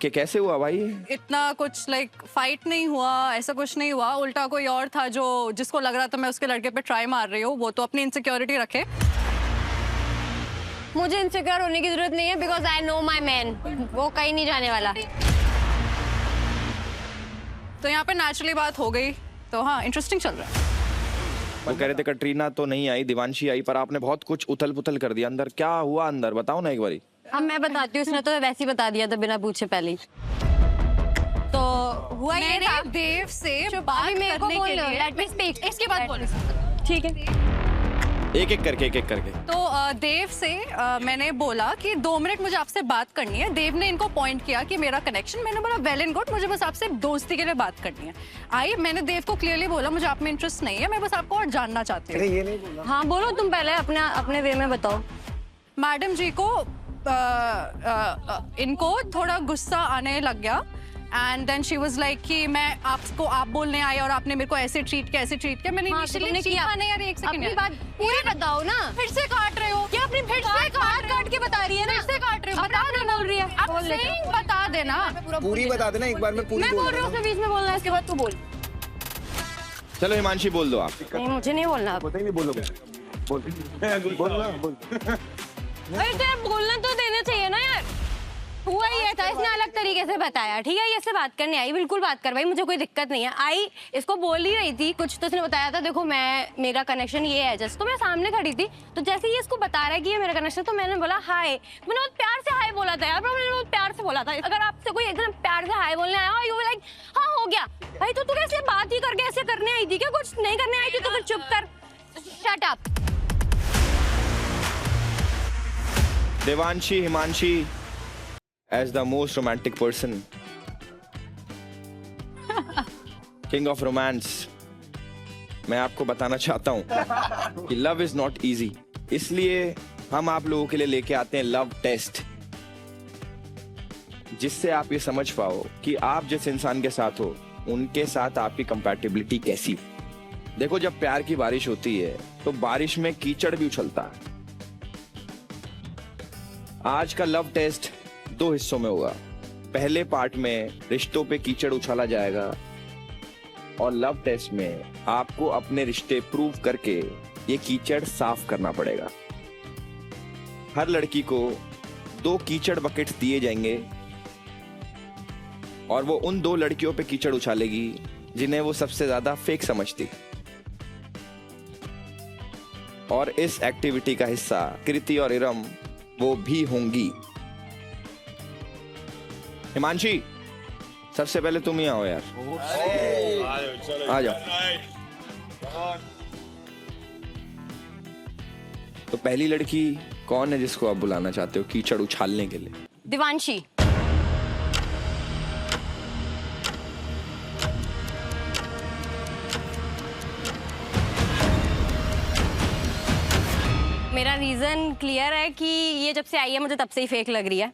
कि कैसे हुआ भाई? इतना कुछ लाइक फाइट नहीं हुआ, ऐसा कुछ नहीं हुआ। उल्टा कोई और था जो जिसको लग रहा था मैं उसके लड़के पे ट्राई मार रही हूँ, वो तो अपनी इनसिक्योरिटी रखे। मुझे इनसिक्योर होने की जरूरत नहीं है because I know my man, वो कहीं नहीं जाने वाला। तो यहाँ पे नेचुरली बात हो गई, तो हाँ इंटरेस्टिंग चल रहा है। वो कह रहे थे कटरीना तो नहीं आई, दिवांशी आई, पर आपने बहुत कुछ उथल पुथल कर दिया अंदर। क्या हुआ अंदर, बताओ ना एक बारी। अब मैं बताती हूँ, उसने तो वैसे ही बता दिया था बिना पूछे पहले ही। तो हुआ ये था, देव से बात मेरे को करने बोल के लो, लिए let me speak। इसके बाद बोल, ठीक है। एक एक करके। तो देव से मैंने बोला कि 2 मिनट मुझे आपसे बात करनी है। देव ने इनको पॉइंट किया कि मेरा कनेक्शन, मैंने बोला वेल एंड गुड, मुझे बस आपसे दोस्ती के लिए बात करनी है। आई मैंने देव को क्लियरली बोला मुझे आप में इंटरेस्ट नहीं है, मैं बस आपको और जानना चाहती हूँ। ये नहीं बोला। हाँ बोलो, तुम पहले अपने वे में बताओ। मैडम जी को इनको थोड़ा गुस्सा आने लग गया and then she was like कि मैं आपको आप बोलने आई और आपने मेरे को ऐसे ट्रीट किया। मैंने हाँ, इनिशियली तुमने किया। नहीं यार, एक सेकंड अपनी बात पूरी बताओ ना। फिर से काट रहे हो क्या? अपनी फिर से काट के बता रही है ना, फिर से काट रहे हो, बता देना। बोल रही है, अब saying बता देना, पूरी बता देना एक बार में, पूरी मैं बोल रही हूँ, उसके बीच में बोलना है, इसके बाद तू बोल। चलो हिमांशी बोल दो आप। नहीं मुझे नहीं बोलना। पता ही नहीं बोलोगे। बोल। अरे तेरा बोलना तो देना चाहिए ना यार। हुआ ये था, इसने अलग तरीके से बताया, ठीक है। ये इससे बात करने आई, बिल्कुल बात कर भाई, मुझे कोई दिक्कत नहीं है। आई इसको बोल ही रही थी कुछ, तो इसने बताया था देखो मेरा कनेक्शन ये है जस्ट। तो मैं सामने खड़ी थी, तो जैसे ही इसको बता रहा है कि ये मेरा कनेक्शन, तो मैंने बोला हाय। मैंने बहुत प्यार से हाय बोला था यार, मैंने बहुत प्यार से बोला था। अगर आपसे कोई एकदम प्यार से हाय बोलने आया यू लाइक हाँ हो गया भाई, तो तू कैसे बात ही करके ऐसे करने आई थी क्या? कुछ नहीं करने आई थी तो फिर चुप कर, shut up. Devanshi, Himanshi, as the most romantic person, king of romance, मैं आपको बताना चाहता हूं कि love is not easy। इसलिए हम आप लोगों के लिए लेके आते हैं लव टेस्ट, जिससे आप ये समझ पाओ कि आप जिस इंसान के साथ हो उनके साथ आपकी कंपैटिबिलिटी कैसी। देखो, जब प्यार की बारिश होती है तो बारिश में कीचड़ भी उछलता है। आज का लव टेस्ट 2 हिस्सों में होगा। पहले पार्ट में रिश्तों पे कीचड़ उछाला जाएगा और लव टेस्ट में आपको अपने रिश्ते प्रूव करके ये कीचड़ साफ करना पड़ेगा। हर लड़की को 2 कीचड़ बकेट्स दिए जाएंगे और वो उन 2 लड़कियों पे कीचड़ उछालेगी जिन्हें वो सबसे ज्यादा फेक समझती। और इस एक्टिविटी का हिस्सा कृति और इरम वो भी होंगी। हिमांशी, सबसे पहले तुम ही आओ यार, आ जाओ। तो पहली लड़की कौन है जिसको आप बुलाना चाहते हो कीचड़ उछालने के लिए? दिवांशी। मेरा रीजन क्लियर है कि ये जब से आई है मुझे तब से ही फेक लग रही है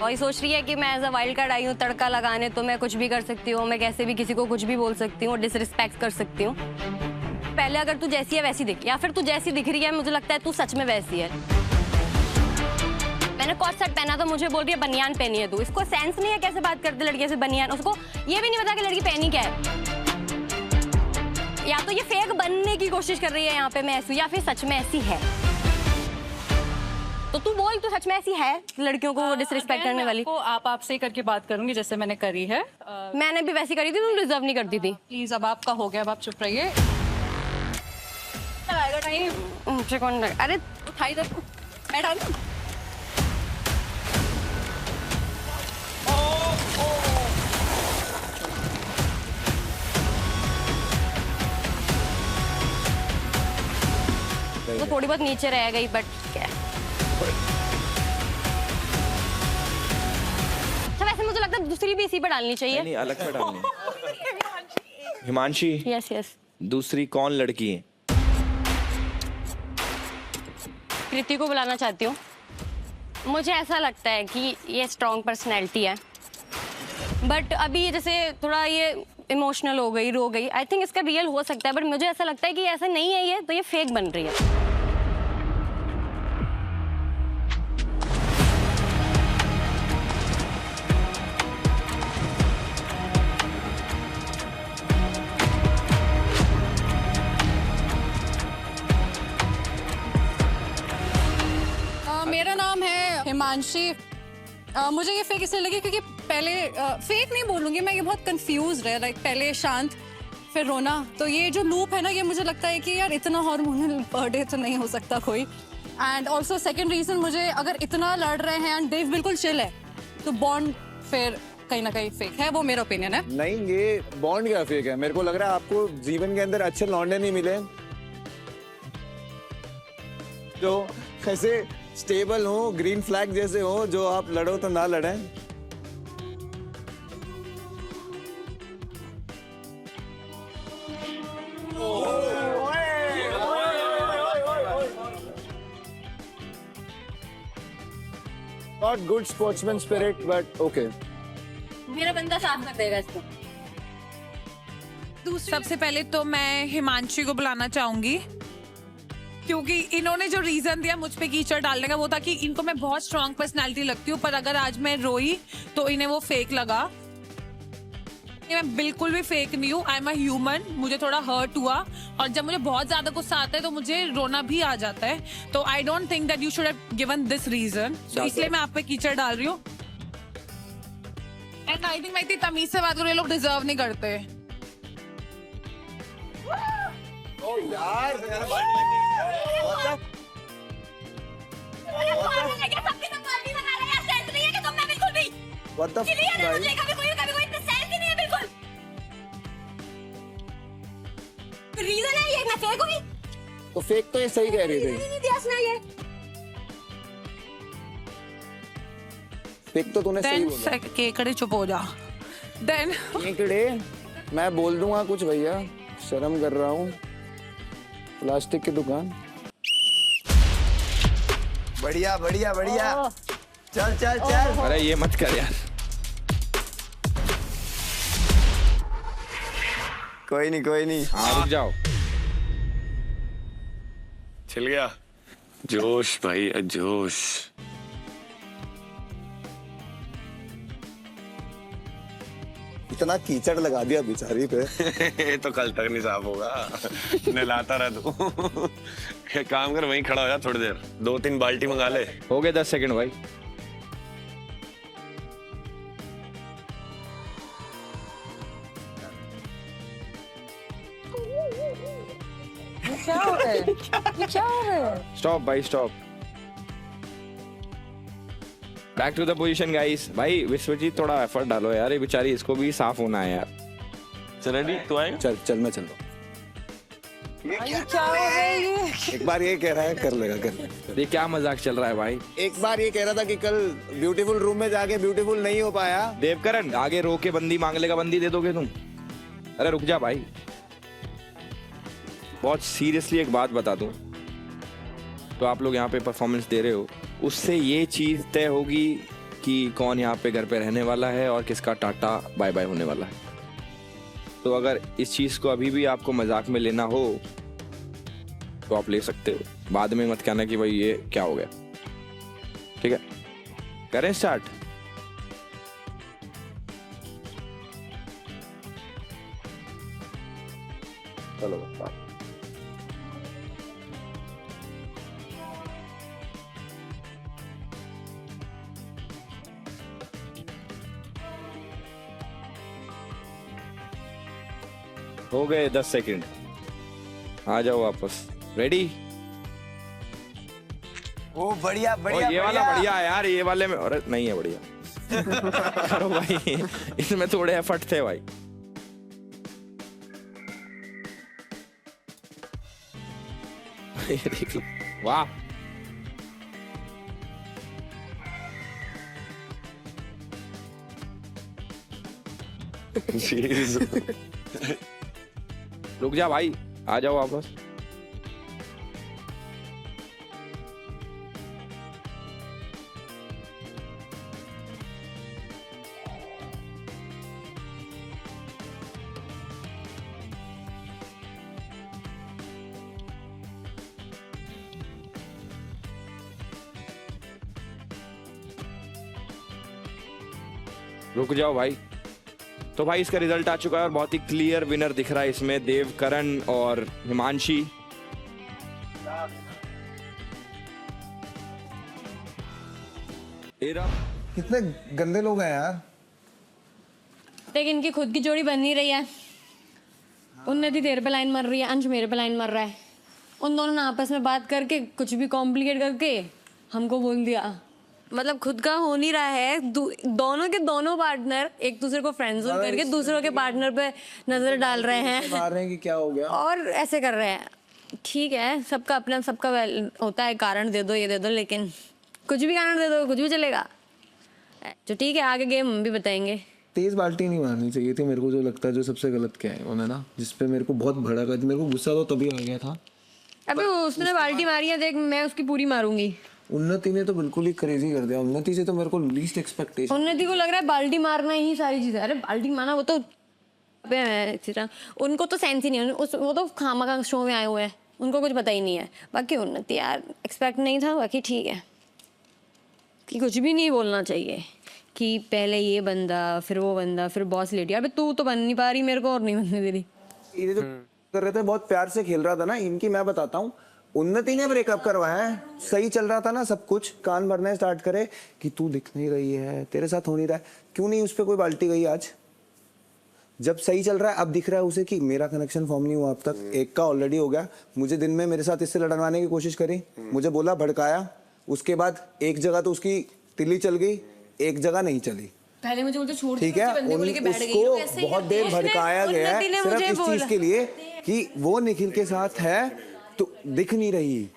और ये सोच रही है कि मैं एज अ वाइल्ड कार्ड आई हूँ तड़का लगाने, तो मैं कुछ भी कर सकती हूँ, मैं कैसे भी किसी को कुछ भी बोल सकती हूँ, डिसरिस्पेक्ट कर सकती हूँ। पहले अगर तू जैसी है वैसी दिख, या फिर तू जैसी दिख रही है मुझे लगता है तू सच में वैसी है। मैंने कॉट सेट पहना तो मुझे बोल रही है बनियान पहनी है तू। इसको सेंस नहीं है कैसे बात करते लड़के से बनियान, उसको ये भी नहीं पता कि लड़की पहनी क्या है। या तो ये फेक बनने की कोशिश कर रही है यहाँ पे मैं ऐसी, या फिर सच में ऐसी है। तो तू बोल, तू सच में ऐसी है लड़कियों को डिसरिस्पेक्ट करने वाली? आपसे ही करके बात करूंगी जैसे मैंने करी है। मैंने भी वैसी करी थी, तुम डिजर्व नहीं करती थी। प्लीज अब आपका हो गया, अब आप चुप रहिए। मुझे कौन लगा? अरे उठाई दे, मैं डाल दूं? तो थोड़ी बहुत नीचे रह गई, बट क्या। अच्छा वैसे मुझे लगता है दूसरी भी इसी पे डालनी चाहिए। नहीं, अलग पे डालनी है। Himanshi, yes yes. दूसरी कौन लड़की है? कृति को बुलाना चाहती हूँ। मुझे ऐसा लगता है कि ये स्ट्रॉन्ग पर्सनैलिटी है, बट अभी जैसे थोड़ा ये इमोशनल हो गई, रो गई। आई थिंक इसका रियल हो सकता है, बट मुझे ऐसा लगता है कि ऐसा नहीं है ये, तो ये फेक बन रही है। हिमांशी मुझे ये फेक इसलिए लगी क्योंकि पहले फेक नहीं बोलूँगी मैं, ये बहुत कंफ्यूज है। लाइक पहले शांत फिर रोना, तो ये जो लूप है ना, ये मुझे लगता है कि यार इतना हार्मोनल बर्थडे तो नहीं हो सकता कोई। एंड ऑल्सो सेकेंड रीजन, मुझे अगर इतना लड़ रहे हैं एंड देव बिल्कुल चिल है, तो बॉन्ड फिर कहीं ना कहीं फेक है। वो मेरा ओपिनियन है। नहीं, ये बॉन्ड क्या फेक है? मेरे को लग रहा है आपको जीवन के अंदर अच्छे लौंडे नहीं मिले जो ऐसे स्टेबल हो, ग्रीन फ्लैग जैसे हो, जो आप लड़ो तो ना लड़े। Not good sportsman spirit, but okay. मेरा बंदा साफ कर देगा इसको। सबसे पहले तो मैं हिमांशी को बुलाना चाहूंगी, क्योंकि इन्होंने जो रीजन दिया मुझ पे कीचड़ डालने का, वो था कि इनको मैं बहुत स्ट्रॉन्ग पर्सनालिटी लगती हूँ, पर अगर आज मैं रोई तो इन्हें वो फेक लगा। मैं बिल्कुल भी फेक नहीं हूँ, आई एम अ ह्यूमन। मुझे थोड़ा हर्ट हुआ, और जब मुझे बहुत ज्यादा गुस्सा आता है तो मुझे रोना भी आ जाता है। तो I don't think that you should have given this reason, so इसलिए मैं आप पे कीचड़ डाल रही हूँ। एंड आई थिंक मैं इतनी तमीज से बात करूँ, ये लोग डिजर्व नहीं करते। What the रीजन है ये, मैं फेक हुई। तो फेक तो ये सही कह रही थी। नहीं दिया उसने ये। फेक तो तूने सही देन बोला। केकड़े चुप हो जा। देन केकड़े मैं बोल दूंगा कुछ भैया, शर्म कर रहा हूँ। प्लास्टिक की दुकान। बढ़िया बढ़िया बढ़िया, चल चल चल। अरे ये मत कर यार। कोई नहीं कोई नहीं। हाँ रुक जाओ। चल गया जोश भाई, जोश। इतना कीचड़ लगा दिया बेचारी पे। ये तो कल तक नहीं साफ होगा। नहलाता रह तू। एक काम कर, वहीं खड़ा हो जा थोड़ी देर, 2-3 बाल्टी मंगा ले। हो गए 10 सेकंड भाई। क्या हो रहा है? ये क्या हो रहा है? स्टॉप भाई stop. Back to the position guys. भाई विश्वजीत थोड़ा एफर्ट डालो यार, ये बेचारी, इसको भी साफ होना है यार। चल रेडी, तू आएगा? चल चल मैं चल रहा हूँ। ये क्या हो रहा है ये? एक बार ये कह रहा है कर लेगा, कर लेगा। ये क्या मजाक चल रहा है भाई? एक बार ये कह रहा था कि कल ब्यूटीफुल रूम में जाके ब्यूटीफुल नहीं हो पाया। देवकरण आगे रो के बंदी मांग लेगा, बंदी दे दोगे तुम? अरे रुक जा भाई। बहुत सीरियसली एक बात बता दूं, तो आप लोग यहाँ पे परफॉर्मेंस दे रहे हो, उससे ये चीज तय होगी कि कौन यहाँ पे घर पे रहने वाला है और किसका टाटा बाय बाय होने वाला है। तो अगर इस चीज को अभी भी आपको मजाक में लेना हो तो आप ले सकते हो, बाद में मत कहना कि भाई ये क्या हो गया। ठीक है, करें स्टार्ट। चलो बस। हो गए 10 सेकंड, आ जाओ वापस। रेडी? ओ बढ़िया बढ़िया। ये वाला बढ़िया है यार, ये वाले में और नहीं है बढ़िया। करो भाई, इसमें थोड़े एफर्ट थे भाई। ये देख लो, वाह। रुक जा भाई, आ जाओ वापस। रुक जाओ भाई। तो भाई इसका रिजल्ट आ चुका है और बहुत ही क्लियर विनर दिख रहा है इसमें, देवकरण और हिमांशी। एरा कितने गंदे लोग हैं यार। देख इनकी खुद की जोड़ी बन नहीं रही है। उन्नति तेरे पे लाइन मर रही है, अंश मेरे पे लाइन मर रहा है। उन दोनों ने आपस में बात करके कुछ भी कॉम्प्लिकेट करके हमको बोल दिया। मतलब खुद का हो नहीं रहा है। दोनों के दोनों पार्टनर एक दूसरे को फ्रेंड जोन करके दूसरों के पार्टनर पे नजर डाल रहे हैं मार रहे हैं कि क्या हो गया। और ऐसे कर रहे हैं। ठीक है, सबका अपना सबका होता है, कारण दे दो ये दे दो, लेकिन कुछ भी कारण दे दो कुछ भी चलेगा। तो ठीक है, आगे गेम हम भी बताएंगे। तेज बाल्टी नहीं मारनी चाहिए थी मेरे को, जो लगता है जो सबसे गलत क्या है उन्हें ना, जिसपे मेरे को बहुत भड़का, मेरे को गुस्सा तो तभी आ गया था। अबे उसने बाल्टी मारी है, देख मैं उसकी पूरी मारूंगी। उन्नति ने तो बिल्कुल ही क्रेजी कर दिया। उन्नति से तो मेरे को लीस्ट एक्सपेक्टेशन। उन्नति को लग रहा है बाल्टी मारना ही सारी चीजें। अरे बाल्टी मारना वो तो उनको तो सेंस ही नहीं है। वो तो खामखा शो में आए हुए हैं, उनको कुछ पता ही नहीं है। बाकी उन्नति यार एक्सपेक्ट नहीं था। बाकी ठीक है कि कुछ भी नहीं बोलना चाहिए कि पहले ये बंदा फिर वो बंदा फिर बॉस लेडी। अबे तू तो बन नहीं पा रही मेरे को और नहीं बनने दे रही। ये जो कर रहे थे बहुत प्यार से खेल रहा था ना इनकी। मैं बताता हूँ, उन्नति ने ब्रेकअप करवाया है। सही चल रहा था ना सब कुछ, कान भरना स्टार्ट करे कि तू दिख नहीं रही है, तेरे साथ हो नहीं रहा है, क्यों नहीं उस पर कोई बाल्टी गई आज? जब सही चल रहा है अब दिख रहा है उसे कि मेरा कनेक्शन फॉर्म नहीं हुआ अब तक। एक का ऑलरेडी हो गया। मुझे दिन में मेरे साथ इससे लड़वाने की कोशिश करी, मुझे बोला, भड़काया। उसके बाद एक जगह तो उसकी तिल्ली चल गई, एक जगह नहीं चली। पहले मुझे बोलते छोड़, ठीक है, उसको बहुत देर भड़काया गया है सिर्फ इस चीज के लिए कि वो निखिल के साथ है तो दिख नहीं रही।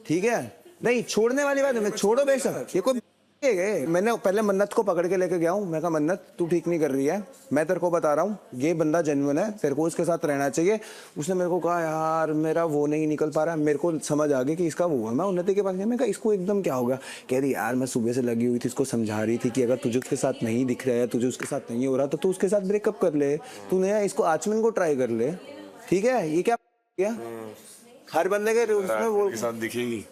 ठीक है, नहीं छोड़ने वाली बात है, मैं छोड़ो बेशक, ये कोई गए। मैंने पहले मन्नत को पकड़ के लेके गया हूँ। मैं कहा मन्नत तू ठीक नहीं कर रही है, मैं तेरे को बता रहा हूँ ये बंदा जेन्युइन है, तेरे को इसके साथ रहना चाहिए। उसने मेरे को कहा यार मेरा वो नहीं निकल पा रहा है। मेरे को समझ आ गई कि इसका वो है। मैं उन्नति के पास गया, मैं कहा इसको एकदम क्या होगा? कह रही यार मैं सुबह से लगी हुई थी, इसको समझा रही थी कि अगर तुझे उसके साथ नहीं दिख रहा है, तुझे उसके साथ नहीं हो रहा तो तू उसके साथ ब्रेकअप कर ले, तूने इसको आचमन को ट्राई कर ले। ठीक है, ये क्या हर बंदे के वो साथ दिखेगी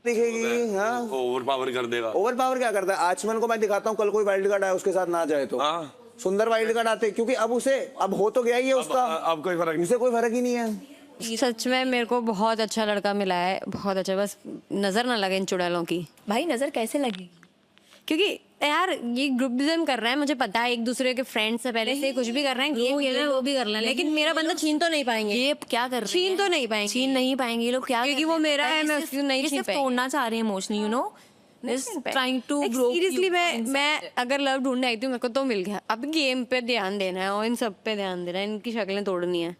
दिखेगी। हाँ, ओवर पावर कर देगा। ओवर पावर क्या करता है? आचमन को मैं दिखाता हूँ, कल कोई वाइल्ड कार्ड आए उसके साथ ना जाए तो। हाँ। सुंदर वाइल्ड कार्ड आते, क्योंकि अब उसे अब हो तो गया ही है उसका। अब कोई फर्क नहीं, उसे कोई फर्क ही नहीं है। सच में मेरे को बहुत अच्छा लड़का मिला है, बहुत अच्छा। बस नजर ना लगे इन चुड़ैलों की। भाई नजर कैसे लगेगी? क्योंकि यार ये ग्रुपिज्म कर रहे हैं, मुझे पता है एक दूसरे के फ्रेंड्स से पहले से कुछ भी कर रहे हैं, गेम खेल रहे हैं, वो भी कर रहे हैं, लेकिन मेरा बंदा छीन तो नहीं पाएंगे। ये क्या कर रहे हैं? छीन तो नहीं पाएंगे, छीन नहीं पाएंगे ये लोग। क्या क्योंकि वो मेरा है, मैं उसको नहीं छीन पाएंगे। तोड़ना चाह रहे हैं emotionally, you know, trying to grow. Seriously मैं अगर लव ढूंढने आई थी मेरे को तो मिल गया। अब गेम पे ध्यान देना है और इन सब पे ध्यान देना है, इनकी शक्लें तोड़नी है।